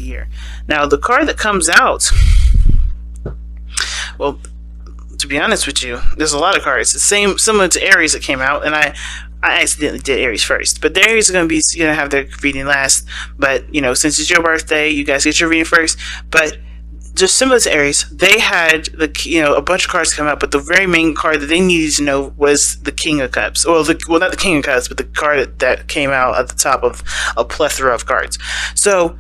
here. Now, the card that comes out, well, to be honest with you, there's a lot of cards. The same, similar to Aries that came out, and I accidentally did Aries first. But the Aries are going to have their reading last. But, since it's your birthday, you guys get your reading first. But just similar to Aries, they had a bunch of cards come out, but the very main card that they needed to know was the King of Cups. Well, not the King of Cups, but the card that came out at the top of a plethora of cards. So,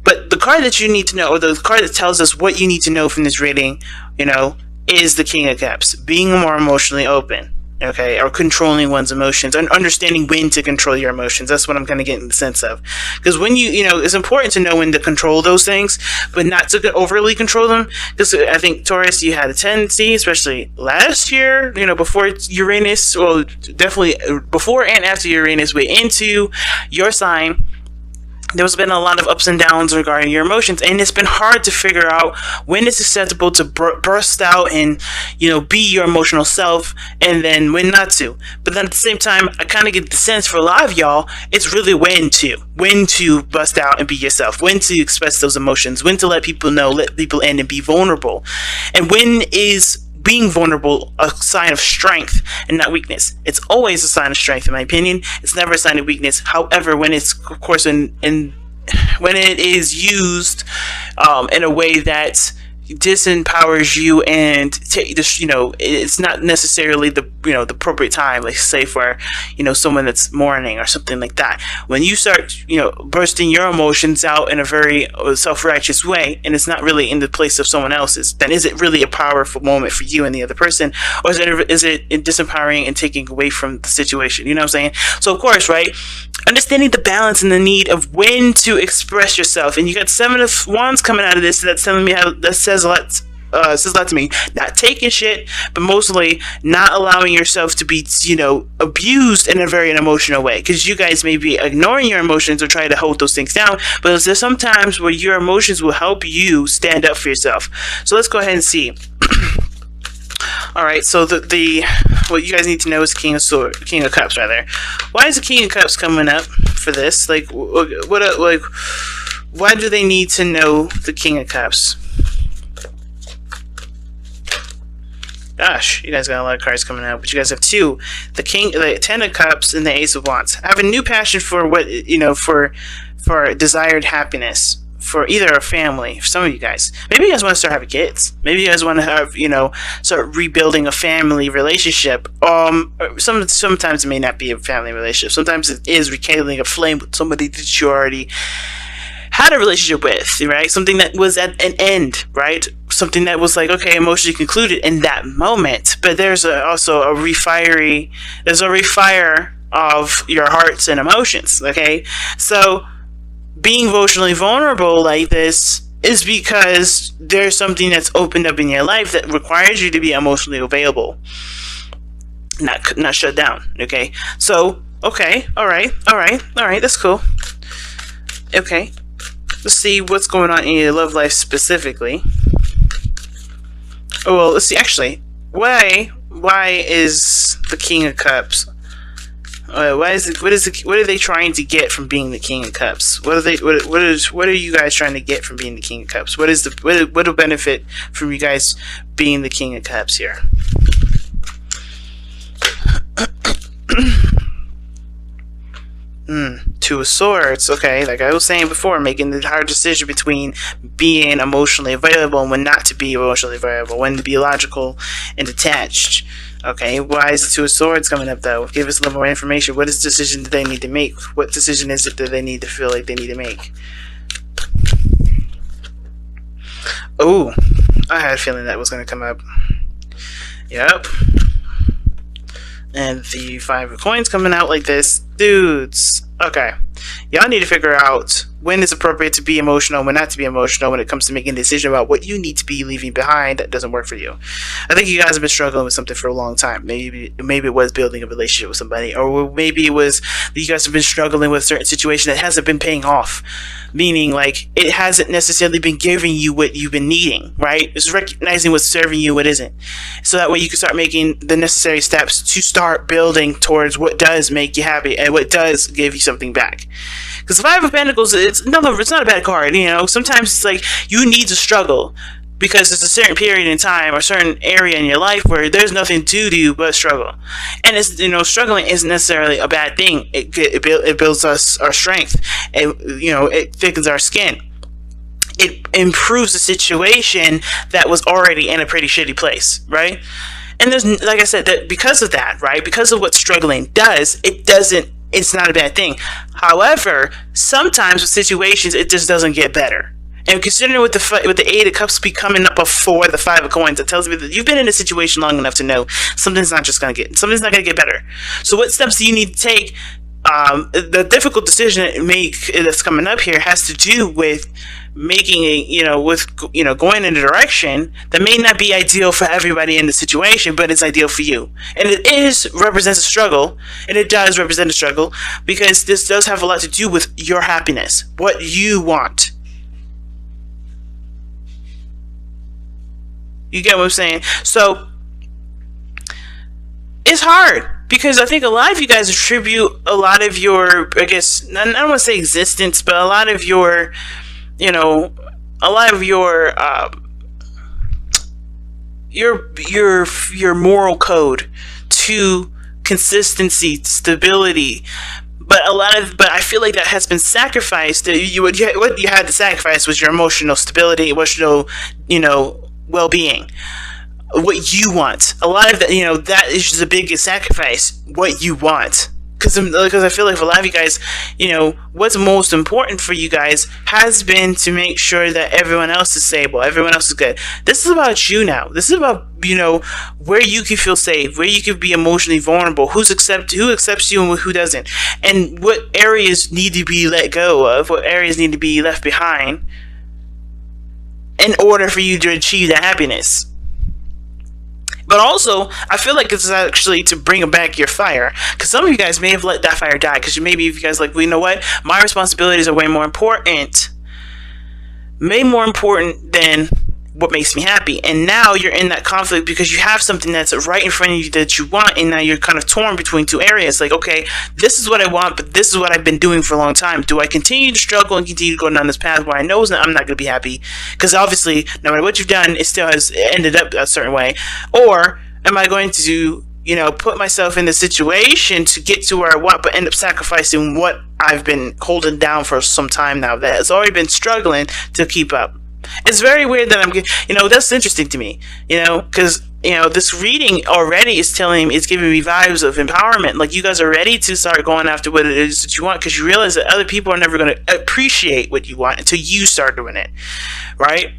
but the card that you need to know, or the card that tells us what you need to know from this reading, is the King of Cups. Being more emotionally open, okay, or controlling one's emotions, and understanding when to control your emotions. That's what I'm kind of getting the sense of. Because when it's important to know when to control those things, but not to overly control them. Because I think, Taurus, you had a tendency, especially last year, before Uranus, well, definitely before and after Uranus went into your sign, there's been a lot of ups and downs regarding your emotions, and it's been hard to figure out when it's acceptable to burst out and, be your emotional self, and then when not to. But then at the same time, I kind of get the sense for a lot of y'all, it's really when to bust out and be yourself, when to express those emotions, when to let people know, let people in and be vulnerable. And when is being vulnerable a sign of strength and not weakness? It's always a sign of strength, in my opinion. It's never a sign of weakness. However, when it's, of course, when it is used in a way that disempowers you and it's not necessarily the the appropriate time, like say for someone that's mourning or something like that. When you start bursting your emotions out in a very self-righteous way, and it's not really in the place of someone else's, then is it really a powerful moment for you and the other person, or is it disempowering and taking away from the situation? You know what I'm saying? So of course, right, understanding the balance and the need of when to express yourself. And you got 7 of Wands coming out of this, that's telling me that says a lot. Says a lot to me. Not taking shit, but mostly not allowing yourself to be, abused in a very emotional way. Because you guys may be ignoring your emotions or trying to hold those things down, but there's some times where your emotions will help you stand up for yourself. So let's go ahead and see. All right. So what you guys need to know is King of Cups, rather. Why is the King of Cups coming up for this? Like, why do they need to know the King of Cups? Gosh, you guys got a lot of cards coming out, but you guys have 2: the 10 of Cups, and the Ace of Wands. I have a new passion for what for desired happiness for either a family. For some of you guys, maybe you guys want to start having kids. Maybe you guys want to have start rebuilding a family relationship. Sometimes it may not be a family relationship. Sometimes it is rekindling a flame with somebody that you already had a relationship with, right? Something that was at an end, right? Something that was like, okay, emotionally concluded in that moment. But there's also a refire of your hearts and emotions, okay? So being emotionally vulnerable like this is because there's something that's opened up in your life that requires you to be emotionally available, not shut down, okay? So, okay, all right, that's cool. Okay. Let's see what's going on in your love life specifically. Oh, well, let's see. Actually, why is the King of Cups? What are they trying to get from being the King of Cups? What are you guys trying to get from being the King of Cups? What will benefit from you guys being the King of Cups here? Two of Swords. Okay, like I was saying before, making the hard decision between being emotionally available and when not to be emotionally available, when to be logical and detached. Okay, why is the Two of Swords coming up though? Give us a little more information. What is the decision that they need to make? What decision is it that they need to feel like they need to make? Oh, I had a feeling that was going to come up. Yep. And the 5 of Coins coming out like this. Dudes. Okay. Y'all need to figure out when it's appropriate to be emotional, when not to be emotional, when it comes to making a decision about what you need to be leaving behind that doesn't work for you. I think you guys have been struggling with something for a long time. Maybe it was building a relationship with somebody, or maybe it was that you guys have been struggling with a certain situation that hasn't been paying off. Meaning, like, it hasn't necessarily been giving you what you've been needing, right? It's recognizing what's serving you, what isn't. So that way you can start making the necessary steps to start building towards what does make you happy and what does give you something back. Because the 5 of Pentacles, it it's not a bad card. Sometimes it's like you need to struggle because there's a certain period in time or certain area in your life where there's nothing to do but struggle. And it's, struggling isn't necessarily a bad thing. It builds our strength. It thickens our skin. It improves the situation that was already in a pretty shitty place, right? And there's, like I said, that because of that, right? Because of what struggling does, it's not a bad thing. However, sometimes with situations, it just doesn't get better. And considering with the Eight of Cups be coming up before the Five of Coins, it tells me that you've been in a situation long enough to know something's not going to get better. So what steps do you need to take? The difficult decision that's coming up here has to do with making going in a direction that may not be ideal for everybody in the situation, but it's ideal for you. And it represents a struggle, and it does represent a struggle because this does have a lot to do with your happiness, what you want. You get what I'm saying? So it's hard because I think a lot of you guys attribute a lot of your, I guess, I don't want to say existence, but a lot of your, your moral code to consistency, stability. But I feel like that has been sacrificed. What you had to sacrifice was your emotional stability, emotional, well-being, what you want. A lot of that, that is the biggest sacrifice. What you want, because I feel like for a lot of you guys, what's most important for you guys has been to make sure that everyone else is stable, everyone else is good. This is about you now. This is about where you can feel safe, where you can be emotionally vulnerable, who accepts you and who doesn't, and what areas need to be let go of, what areas need to be left behind in order for you to achieve that happiness. But also, I feel like it's actually to bring back your fire. Because some of you guys may have let that fire die. Because maybe if you guys like, well, you know what? My responsibilities are way more important. Way more important than what makes me happy. And now you're in that conflict because you have something that's right in front of you that you want, and now you're kind of torn between two areas. Like, okay, this is what I want, but this is what I've been doing for a long time. Do I continue to struggle and continue to go down this path where I know I'm not going to be happy? Because obviously, no matter what you've done, it still has ended up a certain way. Or am I going to, put myself in the situation to get to where I want, but end up sacrificing what I've been holding down for some time now that has already been struggling to keep up? It's very weird that that's interesting to me, because, this reading already is giving me vibes of empowerment. Like, you guys are ready to start going after what it is that you want, because you realize that other people are never going to appreciate what you want until you start doing it, right?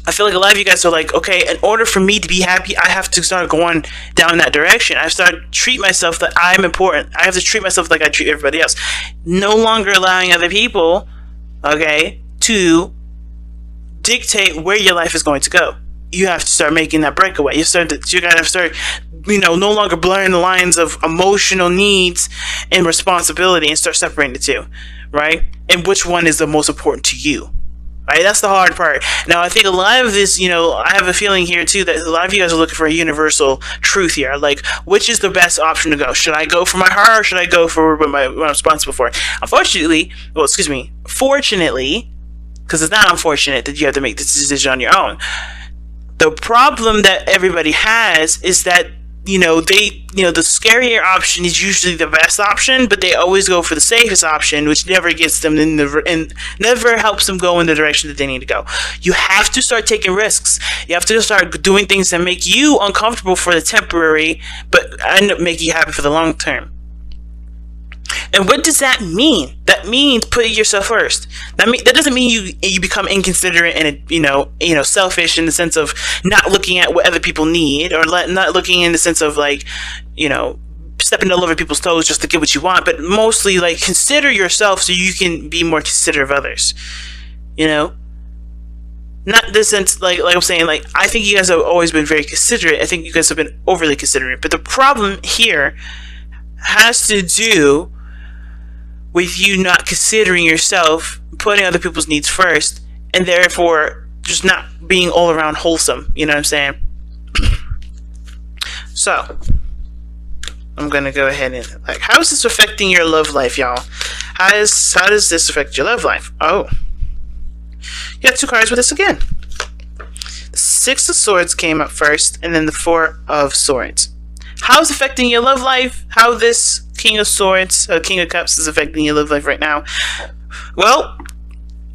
I feel like a lot of you guys are like, okay, in order for me to be happy, I have to start going down that direction. I have to start treat myself that I'm important. I have to treat myself like I treat everybody else. No longer allowing other people, okay, to dictate where your life is going to go. You have to start making that breakaway. You gotta start, no longer blurring the lines of emotional needs and responsibility and start separating the two, right? And which one is the most important to you, right? That's the hard part. Now, I think a lot of this, I have a feeling here too that a lot of you guys are looking for a universal truth here. Like, which is the best option to go? Should I go for my heart, or should I go for what I'm responsible for? Fortunately, because it's not unfortunate that you have to make this decision on your own. The problem that everybody has is that, the scarier option is usually the best option, but they always go for the safest option, which never gets them and never helps them go in the direction that they need to go. You have to start taking risks. You have to start doing things that make you uncomfortable for the temporary, but end up making you happy for the long term. And what does that mean? That means putting yourself first. That doesn't mean you become inconsiderate and selfish in the sense of not looking at what other people need, or not looking in the sense of stepping all over people's toes just to get what you want. But mostly consider yourself so you can be more considerate of others. Not this sense like I'm saying, I think you guys have always been very considerate. I think you guys have been overly considerate. But the problem here has to do with you not considering yourself, putting other people's needs first, and therefore just not being all around wholesome. You know what I'm saying? So, I'm gonna go ahead and like, how is this affecting your love life, y'all? How does this affect your love life? Oh, you got two cards with this again. The Six of Swords came up first, and then the Four of Swords. How is affecting your love life? How this King of Swords, King of Cups, is affecting your love life right now? Well,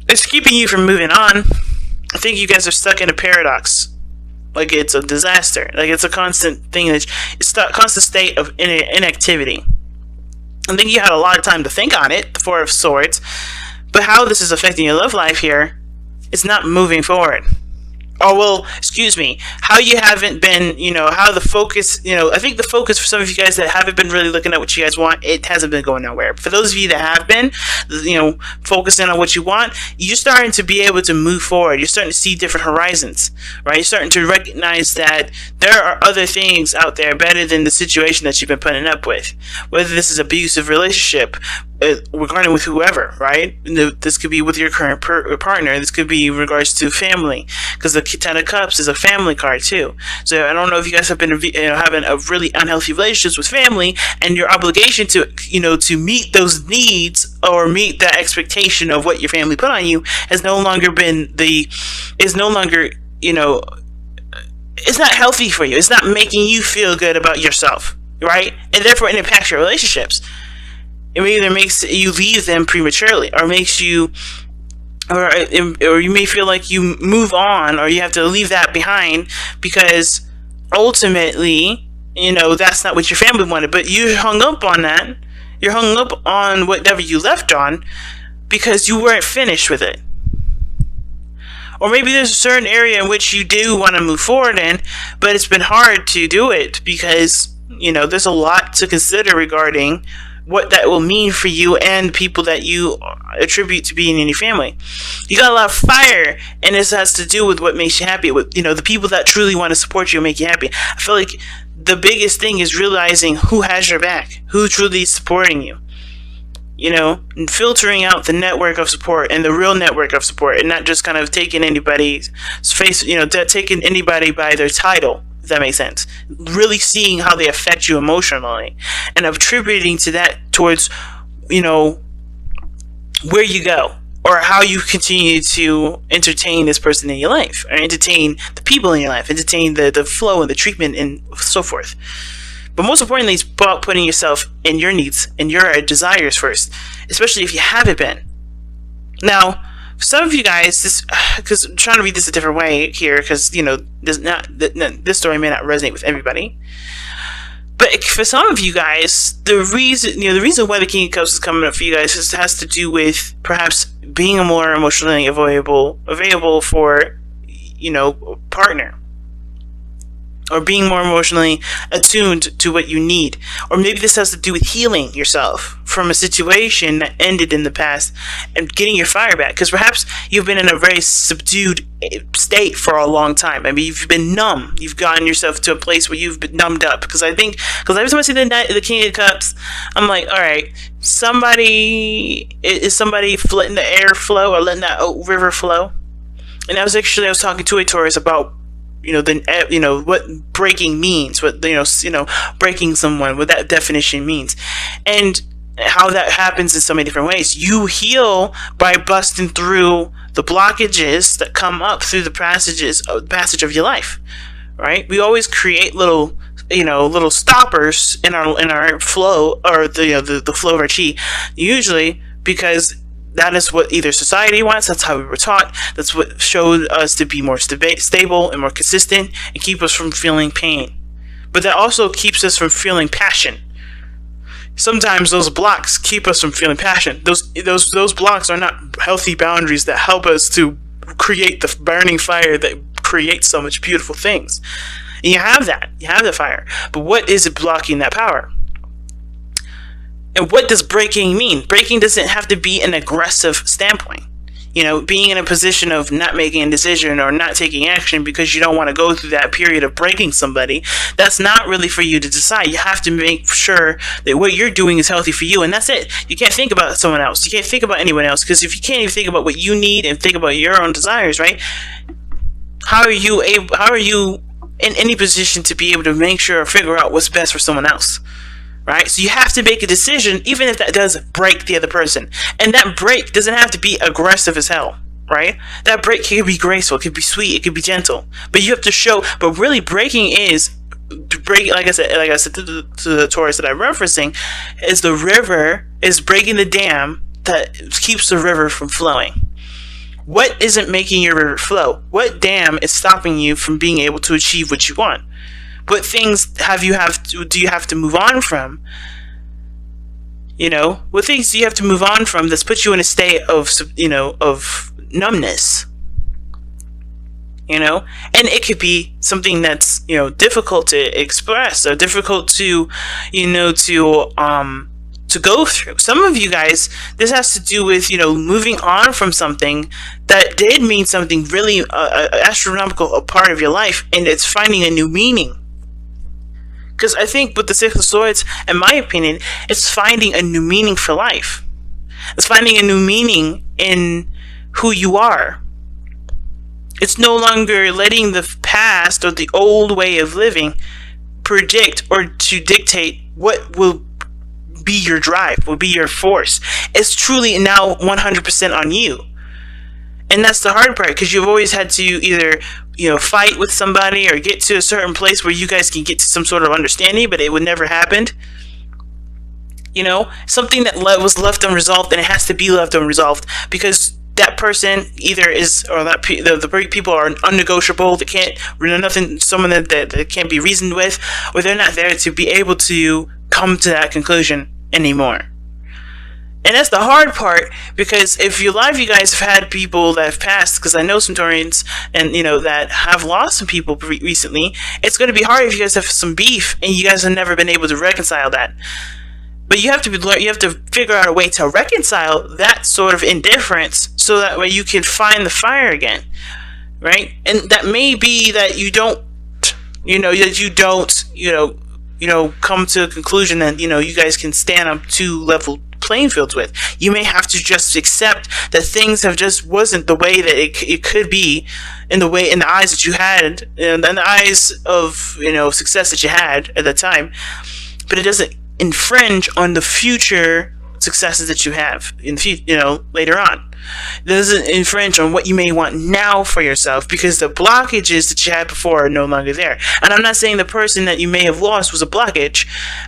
it's keeping you from moving on. I think you guys are stuck in a paradox. Like it's a disaster. Like it's a constant thing it's a constant state of inactivity. I think you had a lot of time to think on it, the Four of Swords. But how this is affecting your love life here, it's not moving forward. Oh, well, excuse me, how you haven't been, how the focus, I think the focus for some of you guys that haven't been really looking at what you guys want, it hasn't been going nowhere. For those of you that have been, focusing on what you want, you're starting to be able to move forward. You're starting to see different horizons, right? You're starting to recognize that there are other things out there better than the situation that you've been putting up with. Whether this is abusive relationship, regarding with whoever, right? This could be with your current partner. This could be in regards to family, because the Ten of Cups is a family card too. So I don't know if you guys have been having a really unhealthy relationships with family, and your obligation to to meet those needs or meet that expectation of what your family put on you has no longer been it's not healthy for you. It's not making you feel good about yourself, right? And therefore it impacts your relationships. It either makes you leave them prematurely, or makes you, or you may feel like you move on, or you have to leave that behind because ultimately, that's not what your family wanted. But you hung up on that. You're hung up on whatever you left on because you weren't finished with it. Or maybe there's a certain area in which you do want to move forward in, but it's been hard to do it because, there's a lot to consider regarding what that will mean for you and people that you attribute to being in your family. You got a lot of fire, and this has to do with what makes you happy, with the people that truly want to support you and make you happy. I feel like the biggest thing is realizing who has your back, who truly is supporting you, and filtering out the network of support and the real network of support, and not just kind of taking anybody's face, taking anybody by their title, if that makes sense. Really seeing how they affect you emotionally and attributing to that towards, where you go or how you continue to entertain this person in your life, or entertain the people in your life, entertain the flow and the treatment and so forth. But most importantly, it's about putting yourself and your needs and your desires first, especially if you haven't been. Now, for some of you guys, because I'm trying to read this a different way here, because this story may not resonate with everybody. But for some of you guys, the reason why the King of Cups is coming up for you guys has to do with perhaps being a more emotionally available for a partner, or being more emotionally attuned to what you need. Or maybe this has to do with healing yourself from a situation that ended in the past and getting your fire back. Because perhaps you've been in a very subdued state for a long time. I mean, you've been numb. You've gotten yourself to a place where you've been numbed up. Because every time I see the King of Cups, I'm like, all right, somebody letting the air flow, or letting that river flow. And I was talking to a Taurus about what breaking means, what breaking someone, what that definition means, and how that happens in so many different ways. You heal by busting through the blockages that come up through the passage of your life, right? We always create little stoppers in our flow, or the flow of our chi, usually because that is what either society wants. That's how we were taught. That's what showed us to be more stable and more consistent and keep us from feeling pain. But that also keeps us from feeling passion. Sometimes those blocks keep us from feeling passion. Those blocks are not healthy boundaries that help us to create the burning fire that creates so much beautiful things. And you have the fire. But what is it blocking that power? And what does breaking mean? Breaking doesn't have to be an aggressive standpoint. Being in a position of not making a decision or not taking action because you don't want to go through that period of breaking somebody, that's not really for you to decide. You have to make sure that what you're doing is healthy for you, and that's it. You can't think about someone else. You can't think about anyone else, because if you can't even think about what you need and think about your own desires, right? How are you in any position to be able to make sure or figure out what's best for someone else? right? So you have to make a decision, even if that does break the other person. And that break doesn't have to be aggressive as hell, right? That break can be graceful, it could be sweet, it could be gentle. But you have to show, but really breaking is, like I said to the Taurus that I'm referencing, is the river is breaking the dam that keeps the river from flowing. What isn't making your river flow? What dam is stopping you from being able to achieve what you want? What things do you have to move on from? What things do you have to move on from that's put you in a state of numbness? And it could be something that's difficult to express or difficult to go through. Some of you guys, this has to do with moving on from something that did mean something really astronomical, a part of your life, and it's finding a new meaning. Because I think with the Six of Swords, in my opinion, it's finding a new meaning for life. It's finding a new meaning in who you are. It's no longer letting the past or the old way of living predict or to dictate what will be your drive, will be your force. It's truly now 100% on you. And that's the hard part, because you've always had to either fight with somebody or get to a certain place where you guys can get to some sort of understanding, but it would never happen. Something that was left unresolved, and it has to be left unresolved because that person either is, or that the people are unnegotiable. They can't, nothing, someone that can't be reasoned with, or they're not there to be able to come to that conclusion anymore. And that's the hard part, because if your life, you guys have had people that have passed, because I know some Taurians and that have lost some people recently. It's going to be hard if you guys have some beef and you guys have never been able to reconcile that. But you have to figure out a way to reconcile that sort of indifference, so that way you can find the fire again, right? And that may be that you don't come to a conclusion that you guys can stand up two level playing fields with. You may have to just accept that things have just wasn't the way that it could be, in the eyes that you had, and in the eyes of success that you had at the time. But it doesn't infringe on the future successes that you have in the future, later on. It doesn't infringe on what you may want now for yourself, because the blockages that you had before are no longer there. And I'm not saying the person that you may have lost was a blockage.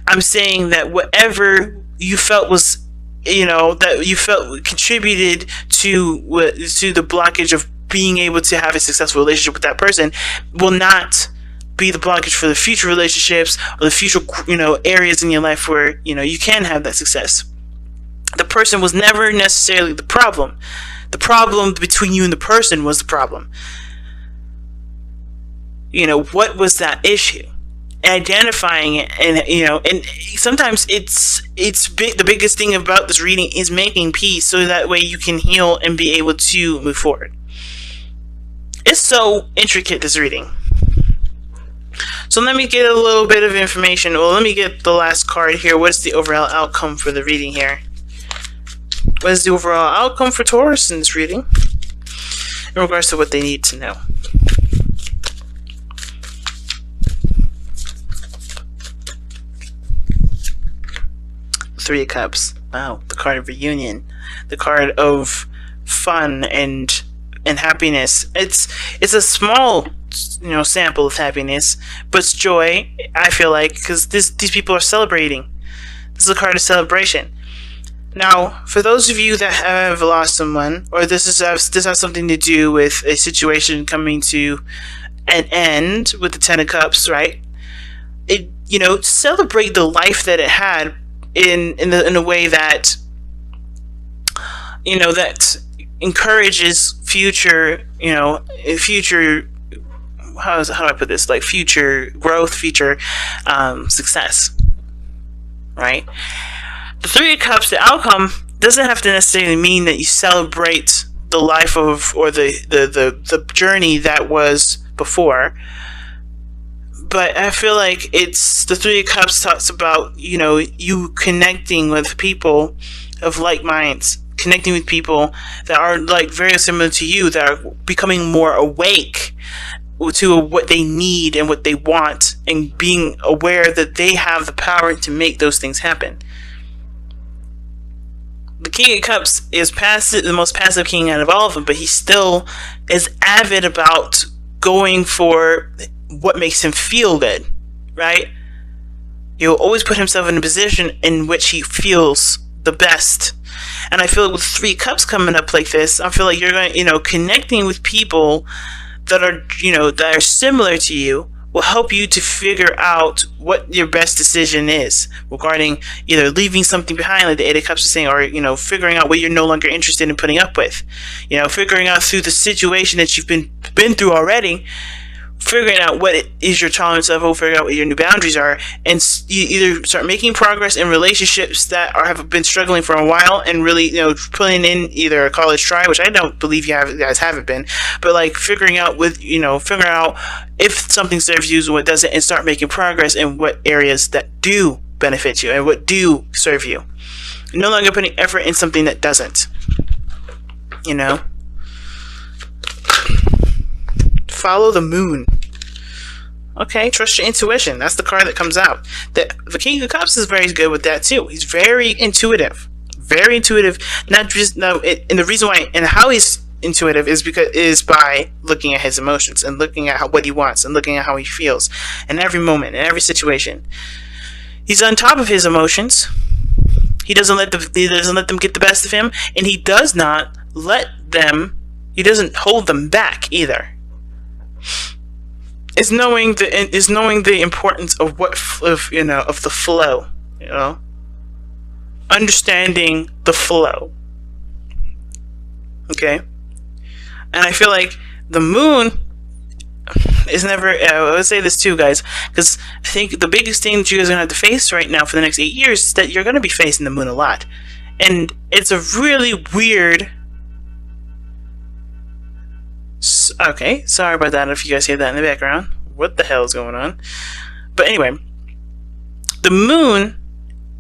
I'm saying that whatever you felt was, that you felt contributed to the blockage of being able to have a successful relationship with that person, will not be the blockage for the future relationships or the future areas in your life where you can have that success. The person was never necessarily the problem. The problem between you and the person was the problem. What was that issue? Identifying it, and sometimes it's the biggest thing about this reading is making peace, so that way you can heal and be able to move forward. It's so intricate, this reading. So let me get a little bit of information. Well, let me get the last card here. What's the overall outcome for the reading here? What is the overall outcome for Taurus in this reading, in regards to what they need to know? Three of Cups. Wow, the card of reunion, the card of fun and happiness. It's a small sample of happiness, but it's joy. I feel like, because these people are celebrating. This is a card of celebration. Now, for those of you that have lost someone, or this has something to do with a situation coming to an end with the Ten of Cups, right? Celebrate the life that it had in a way that that encourages future how do I put this, like future growth, future success, right? The Three of Cups, the outcome doesn't have to necessarily mean that you celebrate the life of, or the journey that was before. But I feel like it's, the Three of Cups talks about, you connecting with people of like minds, connecting with people that are like very similar to you, that are becoming more awake to what they need and what they want, and being aware that they have the power to make those things happen. The King of Cups is passive, the most passive king out of all of them, but he still is avid about going for what makes him feel good, right? He'll always put himself in a position in which he feels the best. And I feel like with 3 cups coming up like this, I feel like you're going to, connecting with people that are, that are similar to you will help you to figure out what your best decision is regarding either leaving something behind, like the 8 of Cups is saying, or, figuring out what you're no longer interested in putting up with. Figuring out through the situation that you've been through already, figuring out what is your tolerance level, figuring out what your new boundaries are, and you either start making progress in relationships that have been struggling for a while, and really, putting in either a college try, which I don't believe you guys haven't been, but like figuring out figuring out if something serves you and what doesn't, and start making progress in what areas that do benefit you and what do serve you. No longer putting effort in something that doesn't. Follow the moon. Okay, trust your intuition. That's the card that comes out. The King of Cups is very good with that too. He's very intuitive. Very intuitive. And the reason why and how he's intuitive is by looking at his emotions and looking at what he wants and looking at how he feels in every moment, in every situation. He's on top of his emotions. He doesn't let them get the best of him, and he does not he doesn't hold them back either. Is knowing the importance of of the flow, understanding the flow. Okay, and I feel like the moon is never. I would say this too, guys, because I think the biggest thing that you guys are gonna have to face right now for the next 8 years is that you're gonna be facing the moon a lot, and it's a really weird. Okay, sorry about that if you guys hear that in the background. What the hell is going on? But anyway, the moon,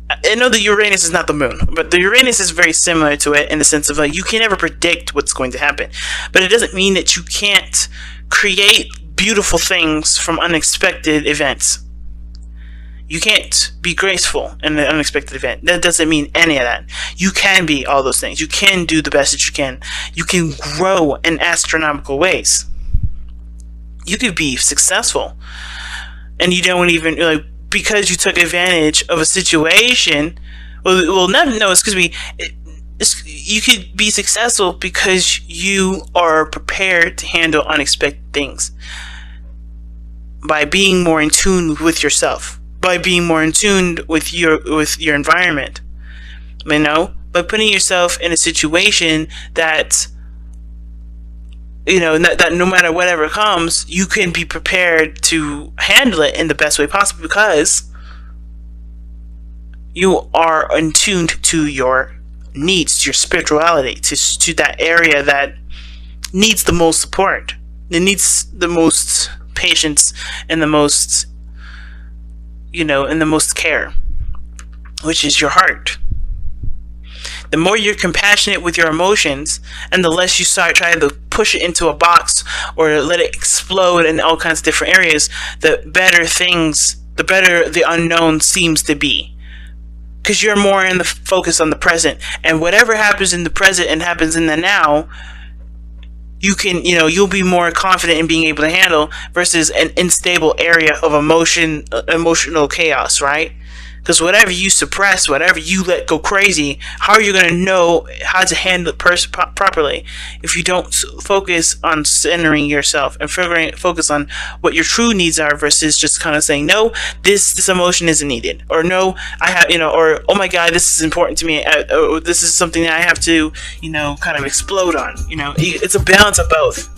I know the Uranus is not the moon, but the Uranus is very similar to it in the sense of like you can never predict what's going to happen. But it doesn't mean that you can't create beautiful things from unexpected events. You can't be graceful in an unexpected event. That doesn't mean any of that. You can be all those things. You can do the best that you can. You can grow in astronomical ways. You could be successful. And you don't even, because you took advantage of a situation. You could be successful because you are prepared to handle unexpected things. By being more in tune with yourself. By being more in tune with your environment, by putting yourself in a situation that that no matter whatever comes, you can be prepared to handle it in the best way possible because you are in tune to your needs, to your spirituality, to that area that needs the most support, it needs the most patience and the most and the most care, which is your heart. The more you're compassionate with your emotions, and the less you start trying to push it into a box or let it explode in all kinds of different areas, the better the unknown seems to be. Because you're more in the focus on the present, and whatever happens in the present and happens in the now, you can, you'll be more confident in being able to handle versus an unstable area of emotional chaos, right? Because whatever you suppress, whatever you let go crazy, how are you going to know how to handle it properly if you don't focus on centering yourself and focus on what your true needs are versus just kind of saying, no, this emotion isn't needed, or no, I have, or oh my God, this is important to me, or this is something that I have to, kind of explode on. It's a balance of both.